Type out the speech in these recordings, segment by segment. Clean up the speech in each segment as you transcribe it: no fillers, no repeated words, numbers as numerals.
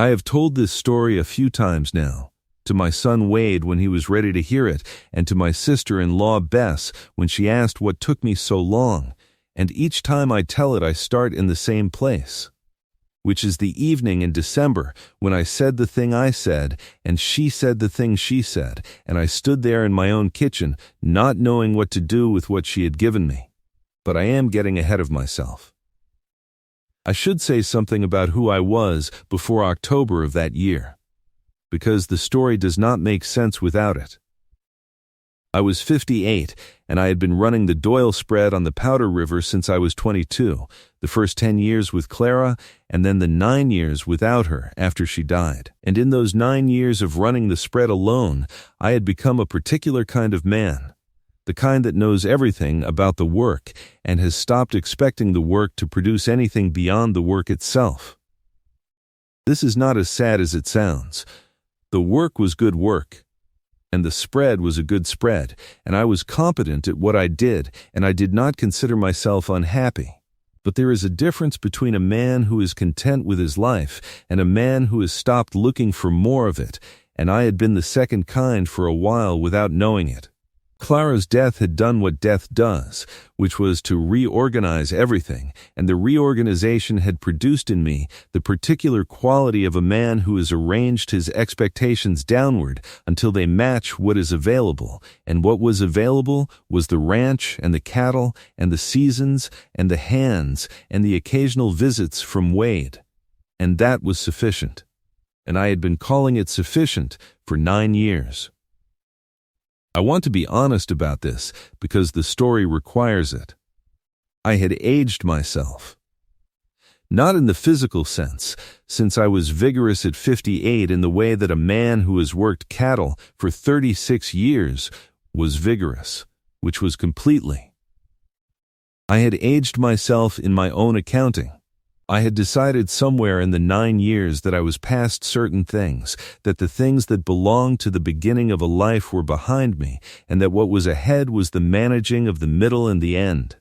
I have told this story a few times now, to my son Wade when he was ready to hear it, and to my sister-in-law Bess when she asked what took me so long, and each time I tell it I start in the same place, which is the evening in December when I said the thing I said, and she said the thing she said, and I stood there in my own kitchen, not knowing what to do with what she had given me. But I am getting ahead of myself. I should say something about who I was before October of that year, because the story does not make sense without it. I was 58, and I had been running the Doyle spread on the Powder River since I was 22, the first 10 years with Clara, and then the 9 years without her after she died. And in those 9 years of running the spread alone, I had become a particular kind of man, the kind that knows everything about the work and has stopped expecting the work to produce anything beyond the work itself. This is not as sad as it sounds. The work was good work, and the spread was a good spread, and I was competent at what I did, and I did not consider myself unhappy. But there is a difference between a man who is content with his life and a man who has stopped looking for more of it, and I had been the second kind for a while without knowing it. Clara's death had done what death does, which was to reorganize everything, and the reorganization had produced in me the particular quality of a man who has arranged his expectations downward until they match what is available, and what was available was the ranch and the cattle and the seasons and the hands and the occasional visits from Wade. And that was sufficient. And I had been calling it sufficient for 9 years. I want to be honest about this because the story requires it. I had aged myself. Not in the physical sense, since I was vigorous at 58 in the way that a man who has worked cattle for 36 years was vigorous, which was completely. I had aged myself in my own accounting. I had decided somewhere in the 9 years that I was past certain things, that the things that belonged to the beginning of a life were behind me, and that what was ahead was the managing of the middle and the end.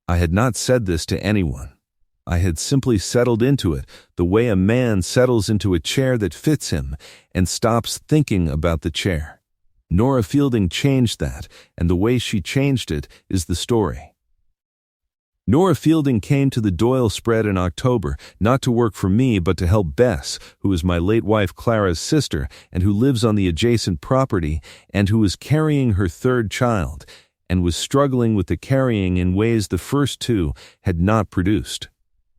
I had not said this to anyone. I had simply settled into it the way a man settles into a chair that fits him and stops thinking about the chair. Nora Fielding changed that, and the way she changed it is the story. Nora Fielding came to the Doyle spread in October, not to work for me but to help Bess, who is my late wife Clara's sister and who lives on the adjacent property and who was carrying her third child and was struggling with the carrying in ways the first two had not produced.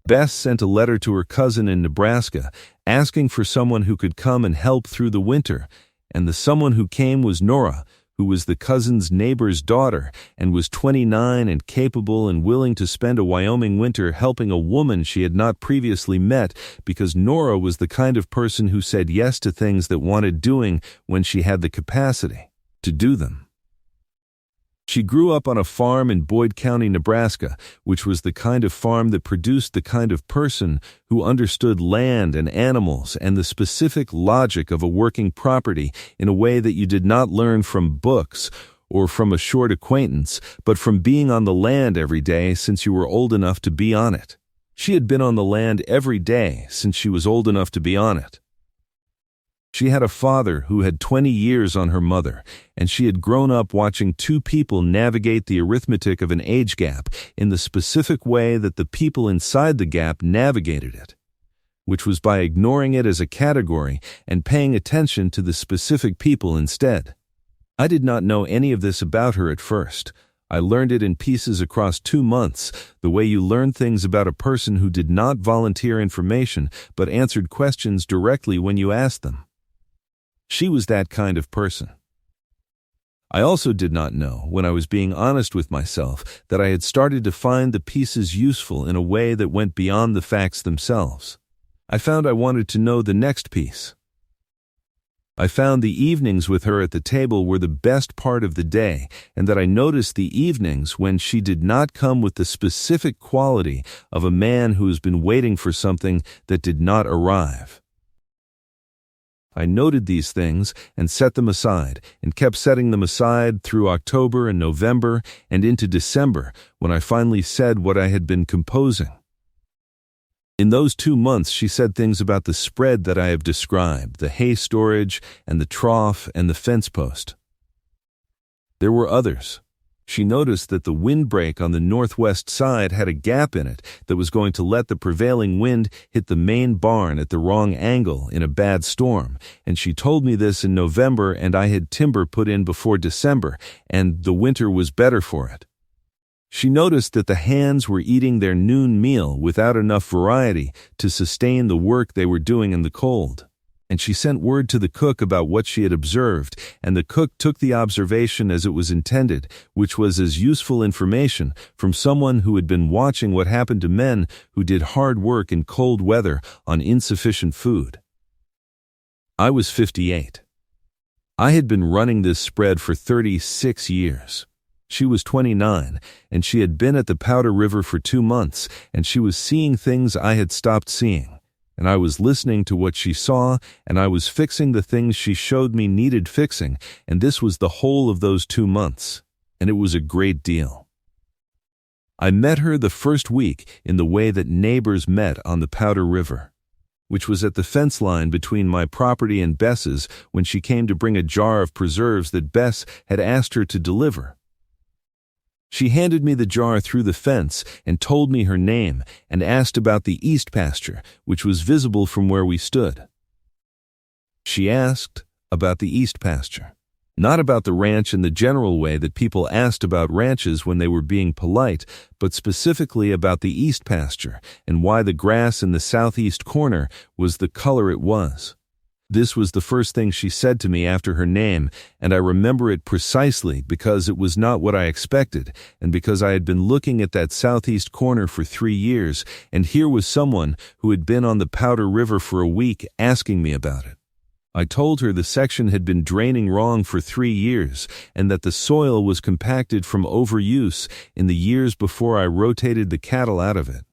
Bess sent a letter to her cousin in Nebraska asking for someone who could come and help through the winter, and the someone who came was Nora, who was the cousin's neighbor's daughter and was 29 and capable and willing to spend a Wyoming winter helping a woman she had not previously met, because Nora was the kind of person who said yes to things that wanted doing when she had the capacity to do them. She grew up on a farm in Boyd County, Nebraska, which was the kind of farm that produced the kind of person who understood land and animals and the specific logic of a working property in a way that you did not learn from books or from a short acquaintance, but from being on the land every day since you were old enough to be on it. She had been on the land every day since she was old enough to be on it. She had a father who had 20 years on her mother, and she had grown up watching two people navigate the arithmetic of an age gap in the specific way that the people inside the gap navigated it, which was by ignoring it as a category and paying attention to the specific people instead. I did not know any of this about her at first. I learned it in pieces across 2 months, the way you learn things about a person who did not volunteer information but answered questions directly when you asked them. She was that kind of person. I also did not know, when I was being honest with myself, that I had started to find the pieces useful in a way that went beyond the facts themselves. I found I wanted to know the next piece. I found the evenings with her at the table were the best part of the day, and that I noticed the evenings when she did not come with the specific quality of a man who has been waiting for something that did not arrive. I noted these things and set them aside, and kept setting them aside through October and November and into December, when I finally said what I had been composing. In those 2 months, she said things about the spread that I have described, the hay storage and the trough and the fence post. There were others. She noticed that the windbreak on the northwest side had a gap in it that was going to let the prevailing wind hit the main barn at the wrong angle in a bad storm, and she told me this in November, and I had timber put in before December, and the winter was better for it. She noticed that the hands were eating their noon meal without enough variety to sustain the work they were doing in the cold. And she sent word to the cook about what she had observed, and the cook took the observation as it was intended, which was as useful information from someone who had been watching what happened to men who did hard work in cold weather on insufficient food. I was 58. I had been running this spread for 36 years. She was 29, and she had been at the Powder River for 2 months, and she was seeing things I had stopped seeing. And I was listening to what she saw, and I was fixing the things she showed me needed fixing, and this was the whole of those 2 months, and it was a great deal. I met her the first week in the way that neighbors met on the Powder River, which was at the fence line between my property and Bess's when she came to bring a jar of preserves that Bess had asked her to deliver. She handed me the jar through the fence and told me her name and asked about the east pasture, which was visible from where we stood. She asked about the east pasture, not about the ranch in the general way that people asked about ranches when they were being polite, but specifically about the east pasture and why the grass in the southeast corner was the color it was. This was the first thing she said to me after her name, and I remember it precisely because it was not what I expected, and because I had been looking at that southeast corner for 3 years, and here was someone who had been on the Powder River for a week asking me about it. I told her the section had been draining wrong for 3 years, and that the soil was compacted from overuse in the years before I rotated the cattle out of it.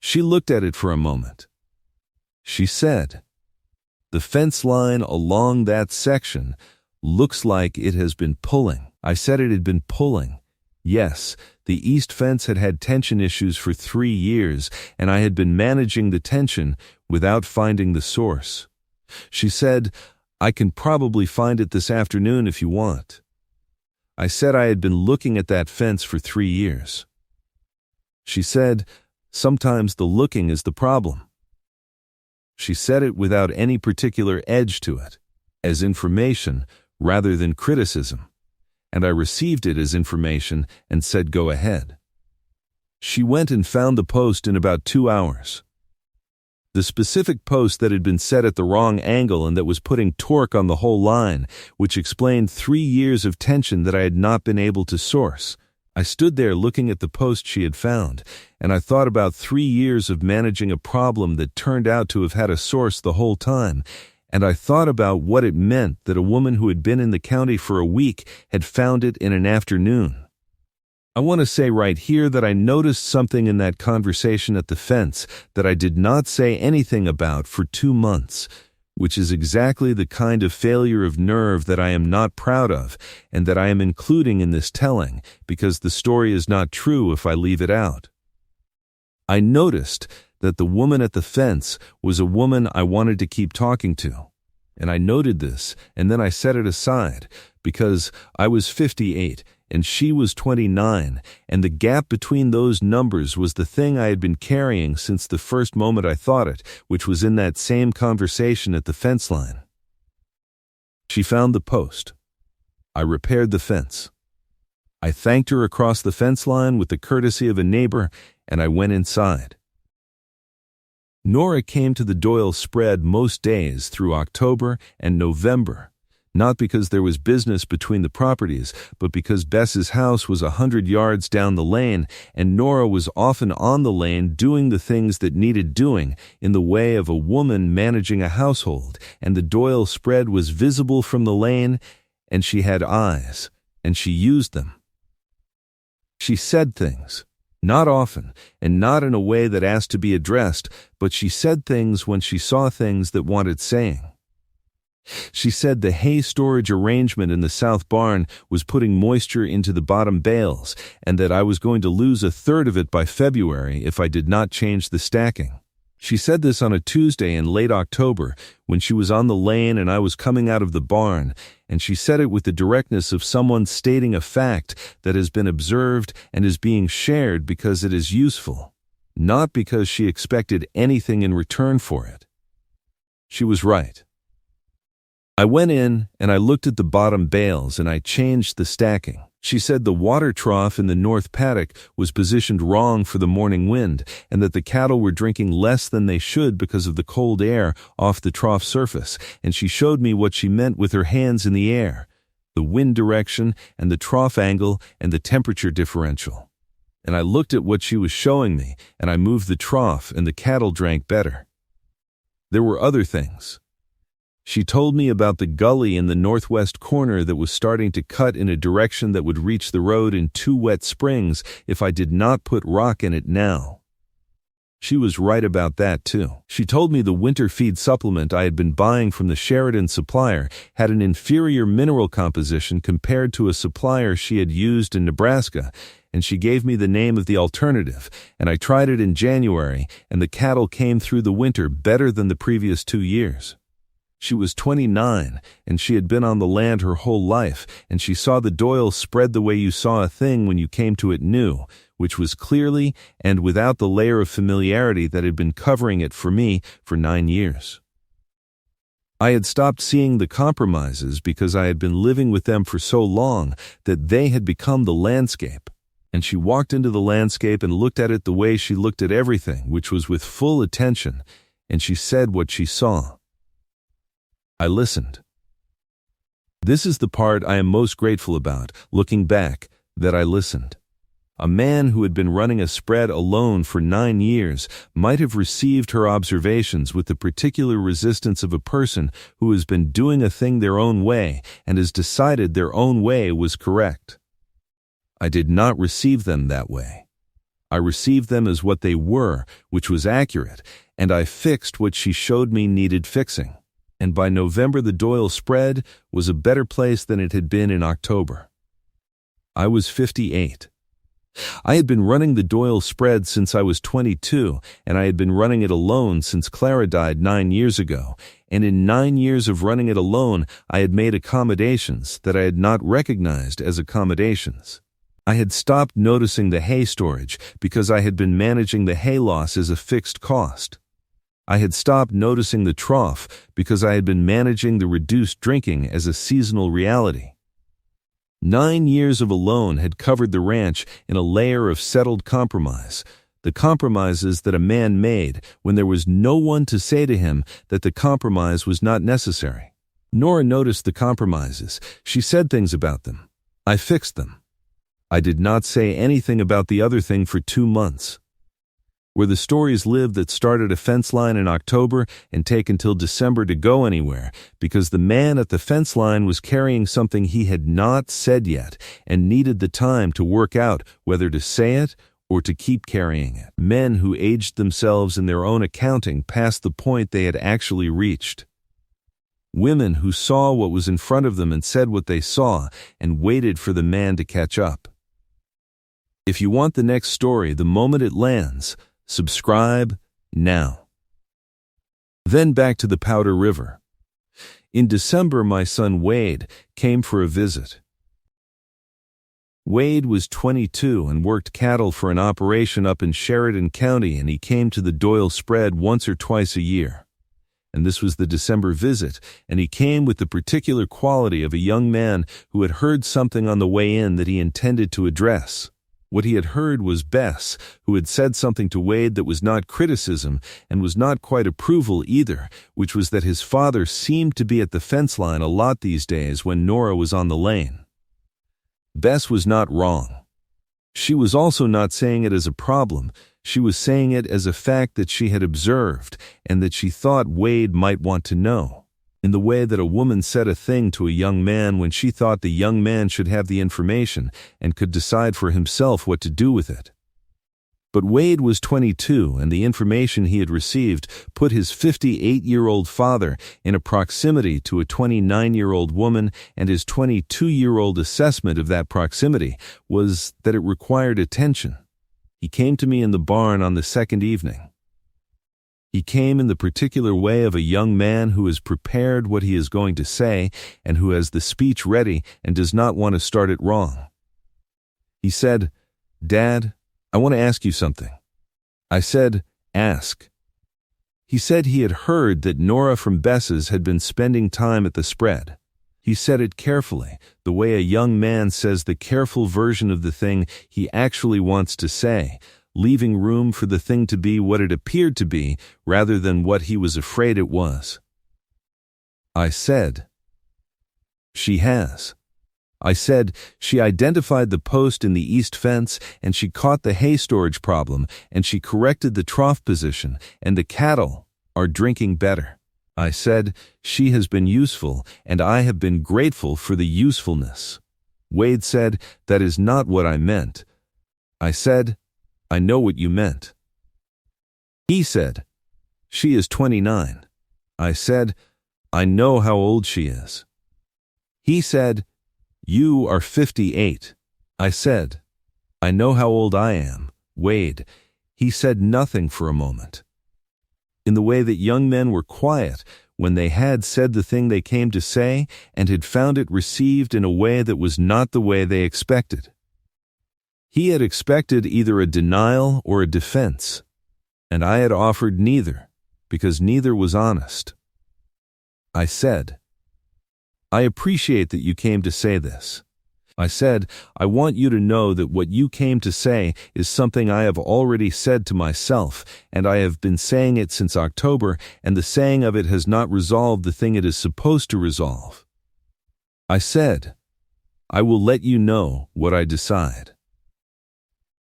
She looked at it for a moment. She said, "The fence line along that section looks like it has been pulling." I said it had been pulling. Yes, the east fence had had tension issues for 3 years, and I had been managing the tension without finding the source. She said, "I can probably find it this afternoon if you want." I said I had been looking at that fence for 3 years. She said, "Sometimes the looking is the problem." She said it without any particular edge to it, as information rather than criticism, and I received it as information and said go ahead. She went and found the post in about 2 hours. The specific post that had been set at the wrong angle and that was putting torque on the whole line, which explained 3 years of tension that I had not been able to source. I stood there looking at the post she had found, and I thought about 3 years of managing a problem that turned out to have had a source the whole time, and I thought about what it meant that a woman who had been in the county for a week had found it in an afternoon. I want to say right here that I noticed something in that conversation at the fence that I did not say anything about for 2 months, which is exactly the kind of failure of nerve that I am not proud of and that I am including in this telling because the story is not true if I leave it out. I noticed that the woman at the fence was a woman I wanted to keep talking to, and I noted this, and then I set it aside because I was 58 and she was 29, and the gap between those numbers was the thing I had been carrying since the first moment I thought it, which was in that same conversation at the fence line. She found the post. I repaired the fence. I thanked her across the fence line with the courtesy of a neighbor, and I went inside. Nora came to the Doyle spread most days through October and November, not because there was business between the properties, but because Bess's house was 100 yards down the lane, and Nora was often on the lane doing the things that needed doing in the way of a woman managing a household, and the Doyle spread was visible from the lane, and she had eyes, and she used them. She said things. Not often, and not in a way that asked to be addressed, but she said things when she saw things that wanted saying. She said the hay storage arrangement in the south barn was putting moisture into the bottom bales, and that I was going to lose a third of it by February if I did not change the stacking. She said this on a Tuesday in late October when she was on the lane and I was coming out of the barn, and she said it with the directness of someone stating a fact that has been observed and is being shared because it is useful, not because she expected anything in return for it. She was right. I went in and I looked at the bottom bales and I changed the stacking. She said the water trough in the north paddock was positioned wrong for the morning wind and that the cattle were drinking less than they should because of the cold air off the trough surface, and she showed me what she meant with her hands in the air, the wind direction and the trough angle and the temperature differential. And I looked at what she was showing me and I moved the trough and the cattle drank better. There were other things. She told me about the gully in the northwest corner that was starting to cut in a direction that would reach the road in 2 wet springs if I did not put rock in it now. She was right about that too. She told me the winter feed supplement I had been buying from the Sheridan supplier had an inferior mineral composition compared to a supplier she had used in Nebraska, and she gave me the name of the alternative, and I tried it in January, and the cattle came through the winter better than the previous 2 years. She was 29, and she had been on the land her whole life, and she saw the Doyle spread the way you saw a thing when you came to it new, which was clearly and without the layer of familiarity that had been covering it for me for 9 years. I had stopped seeing the compromises because I had been living with them for so long that they had become the landscape, and she walked into the landscape and looked at it the way she looked at everything, which was with full attention, and she said what she saw. I listened. This is the part I am most grateful about, looking back, that I listened. A man who had been running a spread alone for 9 years might have received her observations with the particular resistance of a person who has been doing a thing their own way and has decided their own way was correct. I did not receive them that way. I received them as what they were, which was accurate, and I fixed what she showed me needed fixing. And by November the Doyle spread was a better place than it had been in October. I was 58. I had been running the Doyle spread since I was 22, and I had been running it alone since Clara died 9 years ago, and in 9 years of running it alone I had made accommodations that I had not recognized as accommodations. I had stopped noticing the hay storage because I had been managing the hay loss as a fixed cost. I had stopped noticing the trough because I had been managing the reduced drinking as a seasonal reality. 9 years of alone had covered the ranch in a layer of settled compromise, the compromises that a man made when there was no one to say to him that the compromise was not necessary. Nora noticed the compromises. She said things about them. I fixed them. I did not say anything about the other thing for 2 months. Where the stories live that started a fence line in October and take until December to go anywhere, because the man at the fence line was carrying something he had not said yet and needed the time to work out whether to say it or to keep carrying it. Men who aged themselves in their own accounting past the point they had actually reached. Women who saw what was in front of them and said what they saw and waited for the man to catch up. If you want the next story the moment it lands, subscribe now. Then back to the Powder River. In December, my son Wade came for a visit. Wade was 22 and worked cattle for an operation up in Sheridan County, and he came to the Doyle spread once or twice a year. And this was the December visit, and he came with the particular quality of a young man who had heard something on the way in that he intended to address. What he had heard was Bess, who had said something to Wade that was not criticism and was not quite approval either, which was that his father seemed to be at the fence line a lot these days when Nora was on the lane. Bess was not wrong. She was also not saying it as a problem. She was saying it as a fact that she had observed and that she thought Wade might want to know, in the way that a woman said a thing to a young man when she thought the young man should have the information and could decide for himself what to do with it. But Wade was 22, and the information he had received put his 58-year-old father in a proximity to a 29-year-old woman, and his 22-year-old assessment of that proximity was that it required attention. He came to me in the barn on the second evening. He came in the particular way of a young man who has prepared what he is going to say and who has the speech ready and does not want to start it wrong. He said, "Dad, I want to ask you something." I said, "Ask." He said he had heard that Nora from Bess's had been spending time at the spread. He said it carefully, the way a young man says the careful version of the thing he actually wants to say, leaving room for the thing to be what it appeared to be rather than what he was afraid it was. I said, "She has." I said, "She identified the post in the east fence, and she caught the hay storage problem, and she corrected the trough position, and the cattle are drinking better." I said, "She has been useful, and I have been grateful for the usefulness." Wade said, "That is not what I meant." I said, "I know what you meant." He said, "She is 29. I said, "I know how old she is." He said, "You are 58. I said, "I know how old I am, Wade." He said nothing for a moment. In the way that young men were quiet when they had said the thing they came to say and had found it received in a way that was not the way they expected. He had expected either a denial or a defense, and I had offered neither, because neither was honest. I said, "I appreciate that you came to say this." I said, "I want you to know that what you came to say is something I have already said to myself, and I have been saying it since October, and the saying of it has not resolved the thing it is supposed to resolve." I said, "I will let you know what I decide."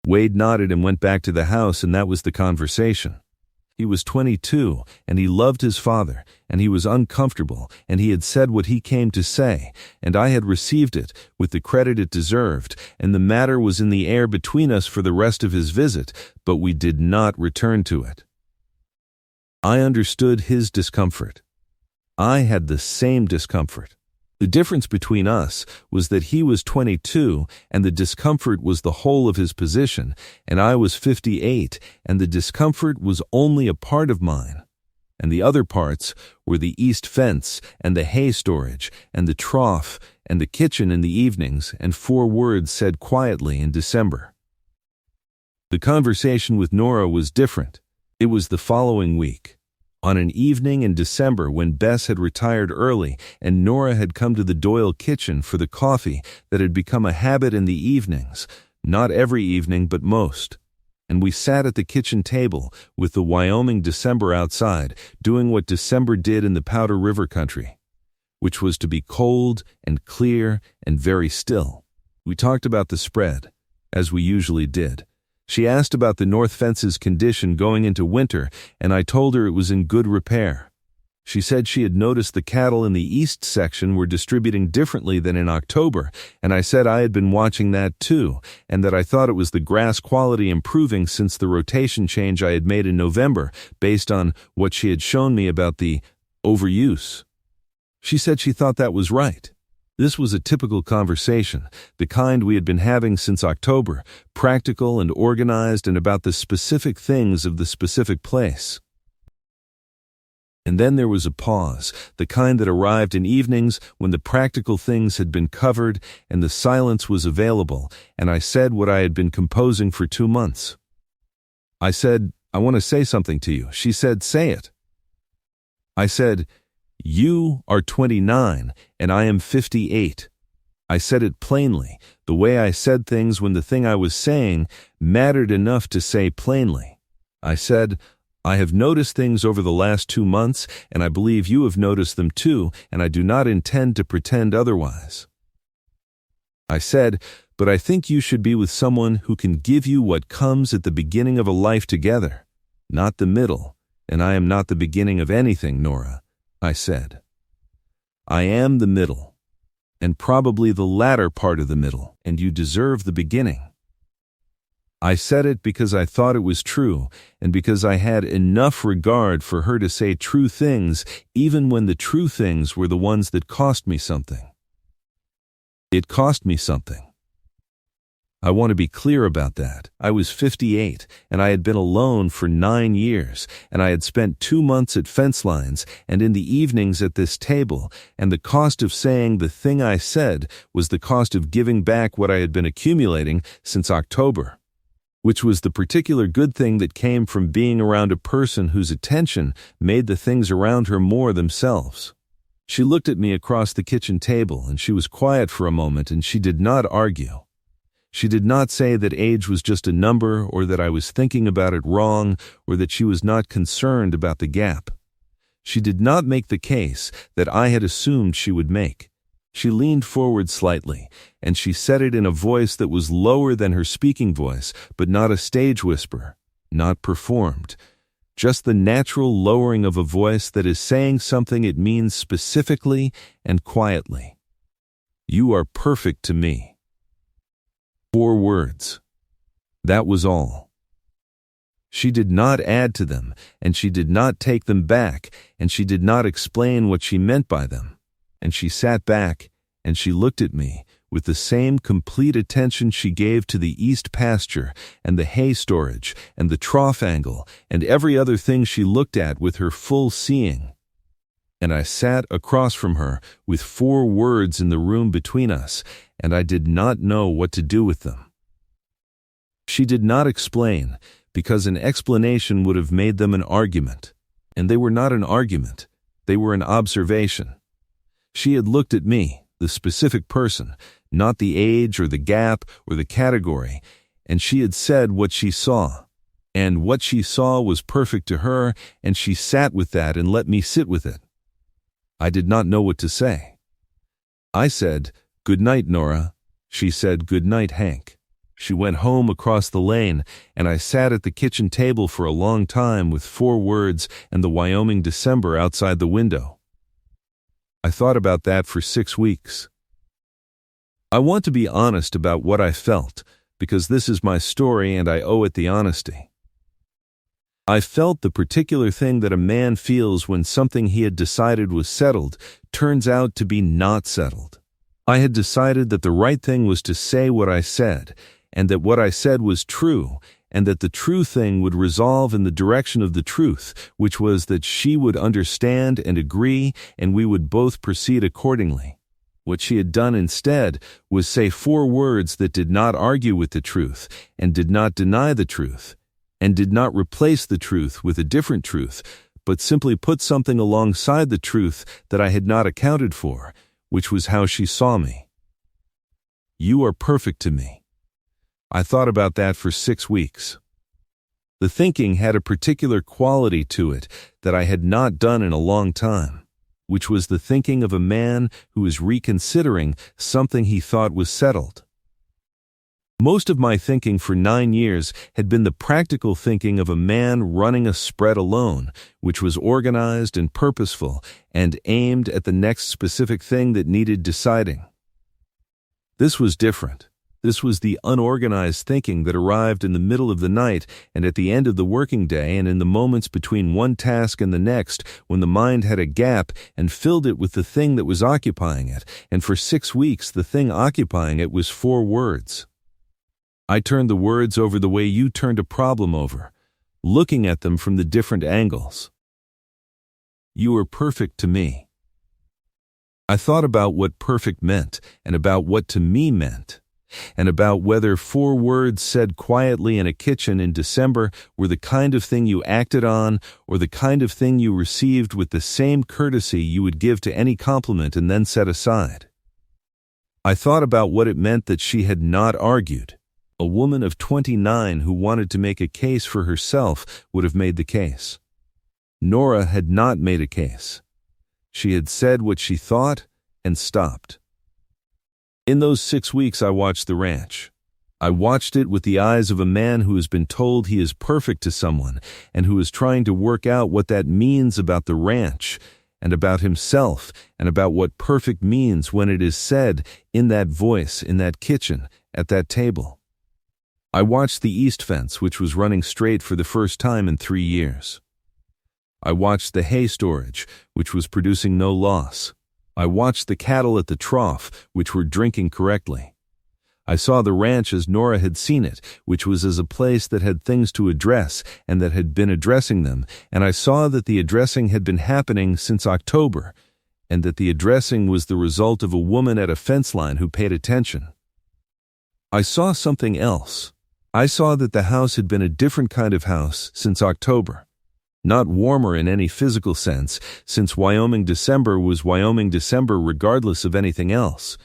Wade nodded and went back to the house, and that was the conversation. He was 22, and he loved his father, and he was uncomfortable, and he had said what he came to say, and I had received it with the credit it deserved, and the matter was in the air between us for the rest of his visit, but we did not return to it. I understood his discomfort. I had the same discomfort. The difference between us was that he was 22, and the discomfort was the whole of his position, and I was 58, and the discomfort was only a part of mine, and the other parts were the east fence, and the hay storage, and the trough, and the kitchen in the evenings, and 4 words said quietly in December. The conversation with Nora was different. It was the following week. On an evening in December when Bess had retired early and Nora had come to the Doyle kitchen for the coffee that had become a habit in the evenings, not every evening but most, and we sat at the kitchen table with the Wyoming December outside, doing what December did in the Powder River country, which was to be cold and clear and very still. We talked about the spread, as we usually did. She asked about the north fence's condition going into winter, and I told her it was in good repair. She said she had noticed the cattle in the east section were distributing differently than in October, and I said I had been watching that too, and that I thought it was the grass quality improving since the rotation change I had made in November, based on what she had shown me about the overuse. She said she thought that was right. This was a typical conversation, the kind we had been having since October, practical and organized and about the specific things of the specific place. And then there was a pause, the kind that arrived in evenings when the practical things had been covered and the silence was available, and I said what I had been composing for 2 months. I said, "I want to say something to you." She said, "Say it." I said, "You are 29, and I am 58. I said it plainly, the way I said things when the thing I was saying mattered enough to say plainly. I said, I have noticed things over the last 2 months, and I believe you have noticed them too, and I do not intend to pretend otherwise. I said, but I think you should be with someone who can give you what comes at the beginning of a life together, not the middle, and I am not the beginning of anything, Nora. I said, I am the middle, and probably the latter part of the middle, and you deserve the beginning. I said it because I thought it was true, and because I had enough regard for her to say true things, even when the true things were the ones that cost me something. It cost me something. I want to be clear about that. I was 58, and I had been alone for 9 years, and I had spent 2 months at fence lines and in the evenings at this table, and the cost of saying the thing I said was the cost of giving back what I had been accumulating since October, which was the particular good thing that came from being around a person whose attention made the things around her more themselves. She looked at me across the kitchen table, and she was quiet for a moment, and she did not argue. She did not say that age was just a number, or that I was thinking about it wrong, or that she was not concerned about the gap. She did not make the case that I had assumed she would make. She leaned forward slightly, and she said it in a voice that was lower than her speaking voice, but not a stage whisper, not performed. Just the natural lowering of a voice that is saying something it means specifically and quietly. You are perfect to me. 4 words. That was all. She did not add to them, and she did not take them back, and she did not explain what she meant by them. And she sat back, and she looked at me with the same complete attention she gave to the east pasture and the hay storage and the trough angle and every other thing she looked at with her full seeing. And I sat across from her with 4 words in the room between us, and I did not know what to do with them. She did not explain, because an explanation would have made them an argument. And they were not an argument, they were an observation. She had looked at me, the specific person, not the age or the gap or the category, and she had said what she saw. And what she saw was perfect to her, and she sat with that and let me sit with it. I did not know what to say. I said, "Good night, Nora." She said, "Good night, Hank." She went home across the lane, and I sat at the kitchen table for a long time with 4 words and the Wyoming December outside the window. I thought about that for 6 weeks. I want to be honest about what I felt, because this is my story and I owe it the honesty. I felt the particular thing that a man feels when something he had decided was settled turns out to be not settled. I had decided that the right thing was to say what I said, and that what I said was true, and that the true thing would resolve in the direction of the truth, which was that she would understand and agree, and we would both proceed accordingly. What she had done instead was say 4 words that did not argue with the truth, and did not deny the truth, and did not replace the truth with a different truth, but simply put something alongside the truth that I had not accounted for, which was how she saw me. You are perfect to me. I thought about that for 6 weeks. The thinking had a particular quality to it that I had not done in a long time, which was the thinking of a man who is reconsidering something he thought was settled. Most of my thinking for 9 years had been the practical thinking of a man running a spread alone, which was organized and purposeful and aimed at the next specific thing that needed deciding. This was different. This was the unorganized thinking that arrived in the middle of the night and at the end of the working day and in the moments between one task and the next, when the mind had a gap and filled it with the thing that was occupying it, and for 6 weeks the thing occupying it was 4 words. I turned the words over the way you turned a problem over, looking at them from the different angles. You are perfect to me. I thought about what perfect meant, and about what to me meant, and about whether 4 words said quietly in a kitchen in December were the kind of thing you acted on, or the kind of thing you received with the same courtesy you would give to any compliment and then set aside. I thought about what it meant that she had not argued. A woman of 29 who wanted to make a case for herself would have made the case. Nora had not made a case. She had said what she thought and stopped. In those 6 weeks I watched the ranch. I watched it with the eyes of a man who has been told he is perfect to someone and who is trying to work out what that means about the ranch and about himself and about what perfect means when it is said in that voice, in that kitchen, at that table. I watched the east fence, which was running straight for the first time in 3 years. I watched the hay storage, which was producing no loss. I watched the cattle at the trough, which were drinking correctly. I saw the ranch as Nora had seen it, which was as a place that had things to address and that had been addressing them, and I saw that the addressing had been happening since October, and that the addressing was the result of a woman at a fence line who paid attention. I saw something else. I saw that the house had been a different kind of house since October. Not warmer in any physical sense, since Wyoming December was Wyoming December regardless of anything else,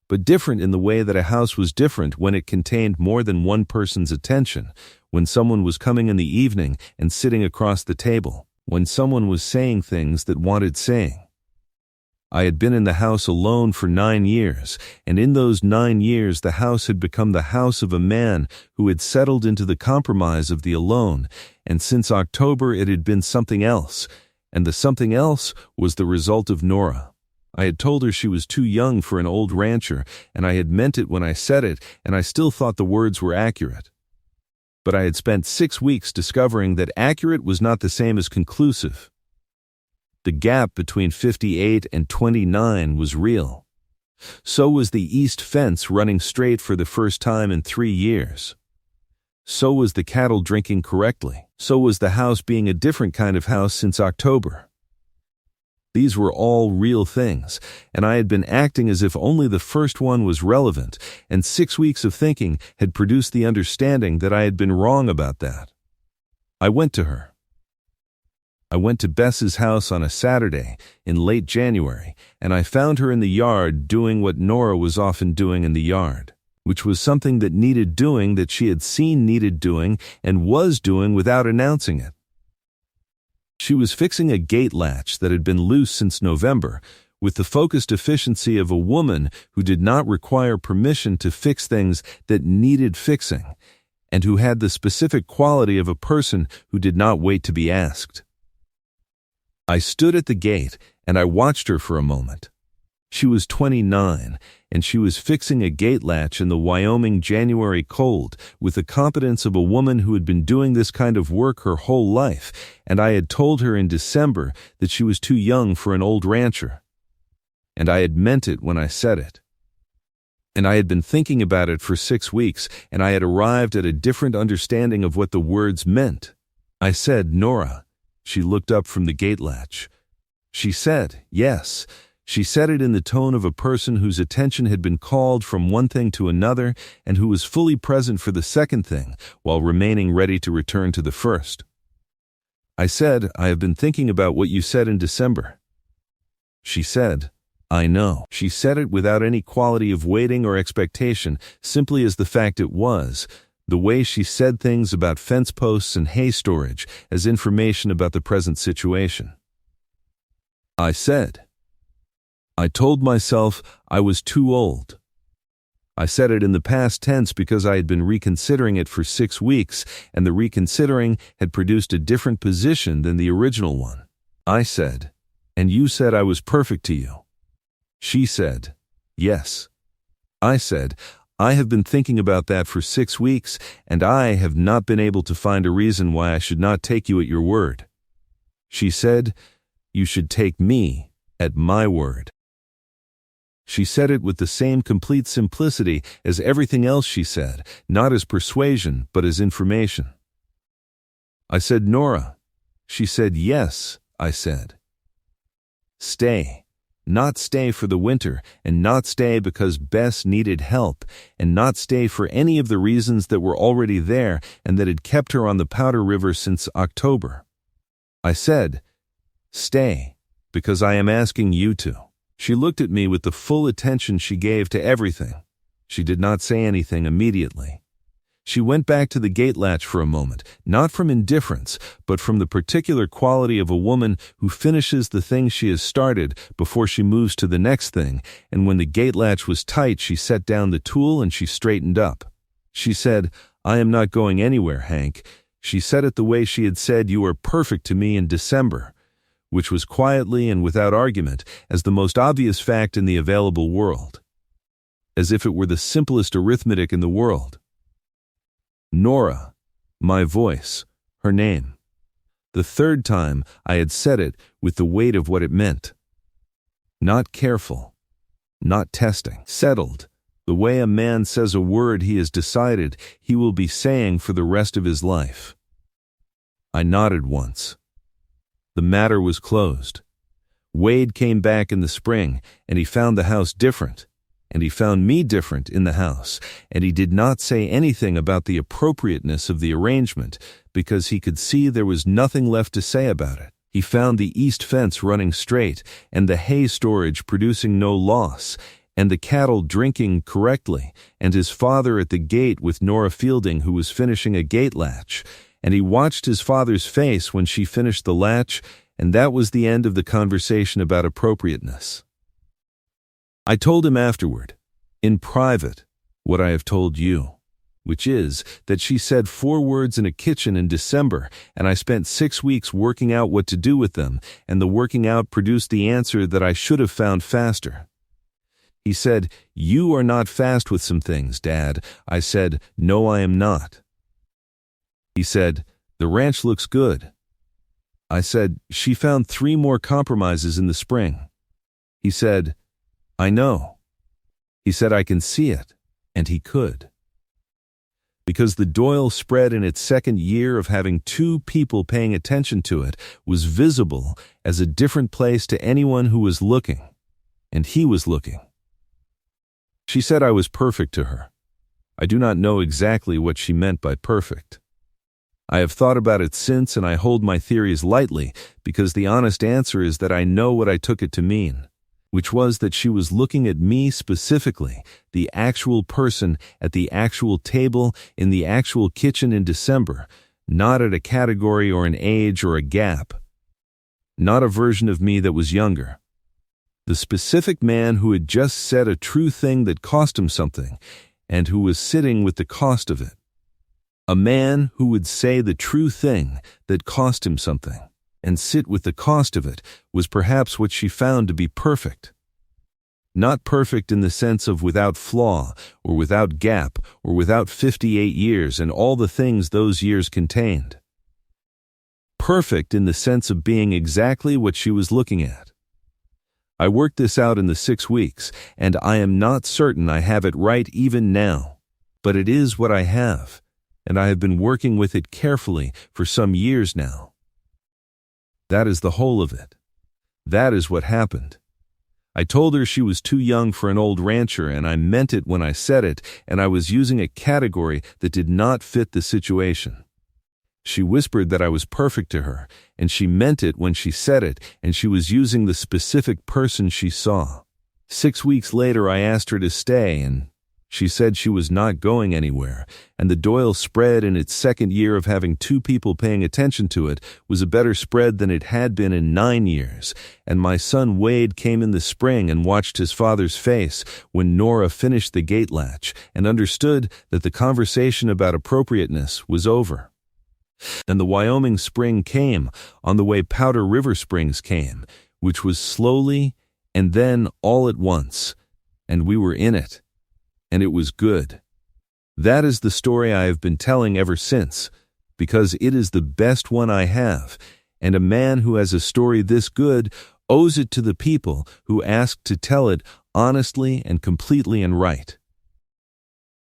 but different in the way that a house was different when it contained more than one person's attention, when someone was coming in the evening and sitting across the table, when someone was saying things that wanted saying. I had been in the house alone for 9 years, and in those 9 years the house had become the house of a man who had settled into the compromise of the alone, and since October it had been something else, and the something else was the result of Nora. I had told her she was too young for an old rancher, and I had meant it when I said it, and I still thought the words were accurate. But I had spent 6 weeks discovering that accurate was not the same as conclusive. The gap between 58 and 29 was real. So was the east fence running straight for the first time in 3 years. So was the cattle drinking correctly. So was the house being a different kind of house since October. These were all real things, and I had been acting as if only the first one was relevant, and 6 weeks of thinking had produced the understanding that I had been wrong about that. I went to her. I went to Bess's house on a Saturday in late January, and I found her in the yard doing what Nora was often doing in the yard, which was something that needed doing that she had seen needed doing and was doing without announcing it. She was fixing a gate latch that had been loose since November, with the focused efficiency of a woman who did not require permission to fix things that needed fixing, and who had the specific quality of a person who did not wait to be asked. I stood at the gate, and I watched her for a moment. She was 29, and she was fixing a gate latch in the Wyoming January cold with the competence of a woman who had been doing this kind of work her whole life, and I had told her in December that she was too young for an old rancher. And I had meant it when I said it. And I had been thinking about it for 6 weeks, and I had arrived at a different understanding of what the words meant. I said, "Nora." She looked up from the gate latch. She said, "Yes." She said it in the tone of a person whose attention had been called from one thing to another and who was fully present for the second thing while remaining ready to return to the first. I said, "I have been thinking about what you said in December." She said, "I know." She said it without any quality of waiting or expectation, simply as the fact it was, the way she said things about fence posts and hay storage as information about the present situation. I said, "I told myself I was too old." I said it in the past tense because I had been reconsidering it for 6 weeks, and the reconsidering had produced a different position than the original one. I said, "And you said I was perfect to you." She said, "Yes." I said, "I have been thinking about that for 6 weeks, and I have not been able to find a reason why I should not take you at your word." She said, "You should take me at my word." She said it with the same complete simplicity as everything else she said, not as persuasion, but as information. I said, "Nora." She said, "Yes," I said. "Stay. Not stay for the winter, and not stay because Bess needed help, and not stay for any of the reasons that were already there and that had kept her on the Powder River since October. I said, "Stay, because I am asking you to." She looked at me with the full attention she gave to everything. She did not say anything immediately. She went back to the gate latch for a moment, not from indifference, but from the particular quality of a woman who finishes the thing she has started before she moves to the next thing, and when the gate latch was tight, she set down the tool and she straightened up. She said, "I am not going anywhere, Hank." She said it the way she had said, "You are perfect to me" in December, which was quietly and without argument as the most obvious fact in the available world, as if it were the simplest arithmetic in the world. Nora, my voice, her name. The third time I had said it with the weight of what it meant. Not careful, not testing, settled, the way a man says a word he has decided he will be saying for the rest of his life. I nodded once. The matter was closed. Wade came back in the spring, and he found the house different, and he found me different in the house, and he did not say anything about the appropriateness of the arrangement, because he could see there was nothing left to say about it. He found the east fence running straight, and the hay storage producing no loss, and the cattle drinking correctly, and his father at the gate with Nora Fielding, who was finishing a gate latch, and he watched his father's face when she finished the latch, and that was the end of the conversation about appropriateness. I told him afterward, in private, what I have told you, which is that she said 4 words in a kitchen in December, and I spent 6 weeks working out what to do with them, and the working out produced the answer that I should have found faster. He said, "You are not fast with some things, Dad." I said, "No, I am not." He said, "The ranch looks good." I said, "She found 3 more compromises in the spring." He said, "I know." He said, "I can see it," and he could. Because the Doyle spread in its second year of having 2 people paying attention to it was visible as a different place to anyone who was looking, and he was looking. She said I was perfect to her. I do not know exactly what she meant by perfect. I have thought about it since, and I hold my theories lightly because the honest answer is that I know what I took it to mean, which was that she was looking at me specifically, the actual person at the actual table in the actual kitchen in December, not at a category or an age or a gap, not a version of me that was younger. The specific man who had just said a true thing that cost him something, and who was sitting with the cost of it. A man who would say the true thing that cost him something, and sit with the cost of it, was perhaps what she found to be perfect. Not perfect in the sense of without flaw, or without gap, or without 58 years and all the things those years contained. Perfect in the sense of being exactly what she was looking at. I worked this out in the 6 weeks, and I am not certain I have it right even now, but it is what I have, and I have been working with it carefully for some years now. That is the whole of it. That is what happened. I told her she was too young for an old rancher, and I meant it when I said it, and I was using a category that did not fit the situation. She whispered that I was perfect to her, and she meant it when she said it, and she was using the specific person she saw. 6 weeks later I asked her to stay, and she said she was not going anywhere, and the Doyle spread in its second year of having 2 people paying attention to it was a better spread than it had been in 9 years, and my son Wade came in the spring and watched his father's face when Nora finished the gate latch and understood that the conversation about appropriateness was over. And the Wyoming spring came on the way Powder River Springs came, which was slowly and then all at once, and we were in it, and it was good. That is the story I have been telling ever since, because it is the best one I have, and a man who has a story this good owes it to the people who ask to tell it honestly and completely and right.